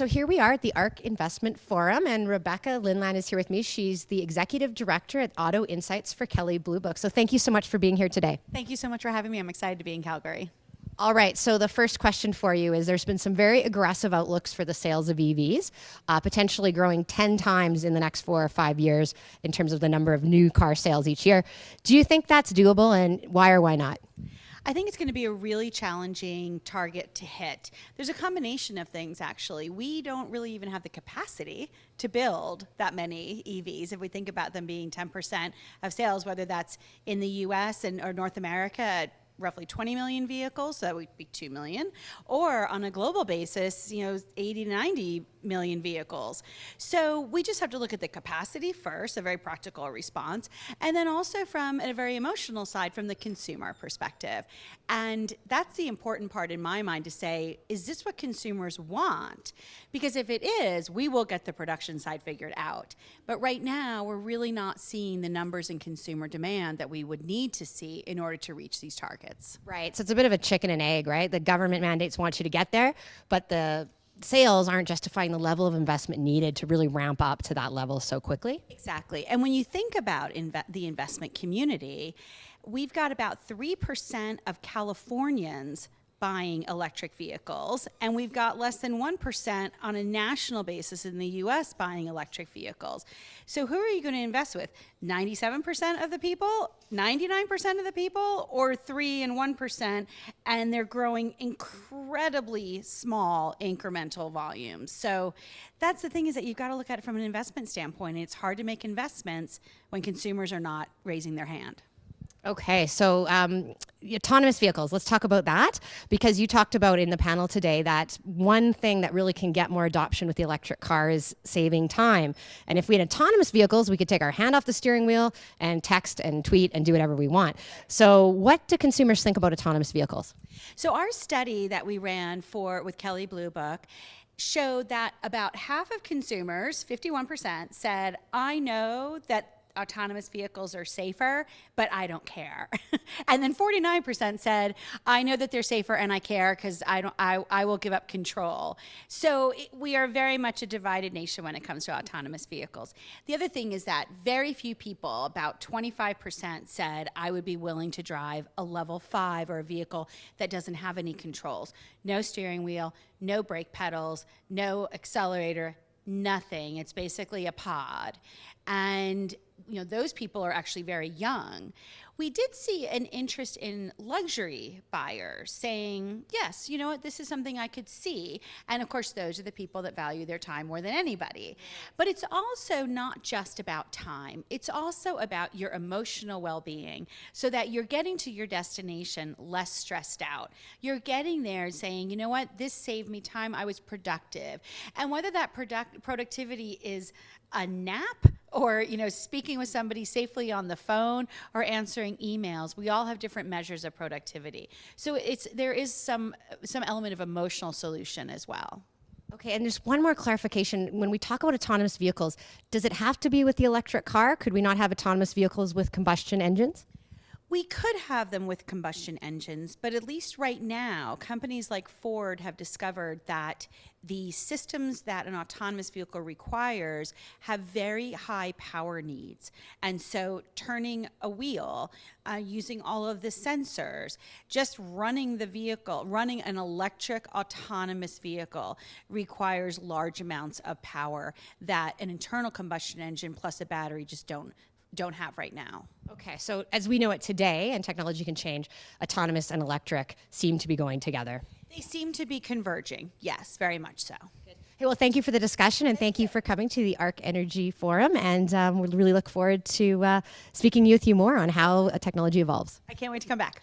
So here we are at the ARC Investment Forum, and Rebecca Lindland is here with me. She's the Executive Director at Auto Insights for Kelley Blue Book. So thank you so much for being here today. Thank you so much for having me. I'm excited to be in Calgary. All right, so the first question for you is there's been some very aggressive outlooks for the sales of EVs, potentially growing 10 times in the next 4 or 5 years in terms of the number of new car sales each year. Do you think that's doable, and why or why not? I think it's going to be a really challenging target to hit. There's a combination of things, actually. We don't really even have the capacity to build that many EVs. If we think about them being 10% of sales, whether that's in the US or North America at roughly 20 million vehicles, so that would be 2 million, or on a global basis, 80 to 90 million vehicles. So we just have to look at the capacity first, a very practical response, and then also from a very emotional side, from the consumer perspective. And that's the important part in my mind to say, is this what consumers want? Because if it is, we will get the production side figured out. But right now, we're really not seeing the numbers in consumer demand that we would need to see in order to reach these targets. Right, so it's a bit of a chicken and egg, right? The government mandates want you to get there, but the sales aren't justifying the level of investment needed to really ramp up to that level so quickly. Exactly. And when you think about the investment community, we've got about 3% of Californians buying electric vehicles, and we've got less than 1% on a national basis in the US buying electric vehicles. So who are you going to invest with? 97% of the people, 99% of the people, or 3 and 1%, and they're growing incredibly small incremental volumes. So that's the thing, is that you've got to look at it from an investment standpoint, and it's hard to make investments when consumers are not raising their hand. Okay, so autonomous vehicles, let's talk about that, because you talked about in the panel today that one thing that really can get more adoption with the electric car is saving time. And if we had autonomous vehicles, we could take our hand off the steering wheel and text and tweet and do whatever we want. So what do consumers think about autonomous vehicles? So our study that we ran with Kelley Blue Book showed that about half of consumers, 51%, said, I know that autonomous vehicles are safer, but I don't care. And then 49% said, I know that they're safer and I care because I will give up control. So we are very much a divided nation when it comes to autonomous vehicles. The other thing is that very few people, about 25%, said I would be willing to drive a level 5 or a vehicle that doesn't have any controls. No steering wheel, no brake pedals, no accelerator, nothing. It's basically a pod. And those people are actually very young. We did see an interest in luxury buyers saying, yes, you know what, this is something I could see. And of course, those are the people that value their time more than anybody. But it's also not just about time. It's also about your emotional well-being, so that you're getting to your destination less stressed out. You're getting there saying, you know what, this saved me time, I was productive. And whether that productivity is a nap, or speaking with somebody safely on the phone, or answering emails, we all have different measures of productivity. So there is some element of emotional solution as well. Okay, and just one more clarification. When we talk about autonomous vehicles, does it have to be with the electric car? Could we not have autonomous vehicles with combustion engines? We could have them with combustion engines, but at least right now, companies like Ford have discovered that the systems that an autonomous vehicle requires have very high power needs. And so turning a wheel, using all of the sensors, just running the vehicle, running an electric autonomous vehicle requires large amounts of power that an internal combustion engine plus a battery just don't have right now. Okay, so as we know it today, and technology can change, autonomous and electric seem to be going together. They seem to be converging. Yes, very much so. Good. Hey, well, thank you for the discussion, and thank you for coming to the ARC Energy Forum, and we really look forward to speaking with you more on how technology evolves. I can't wait to come back.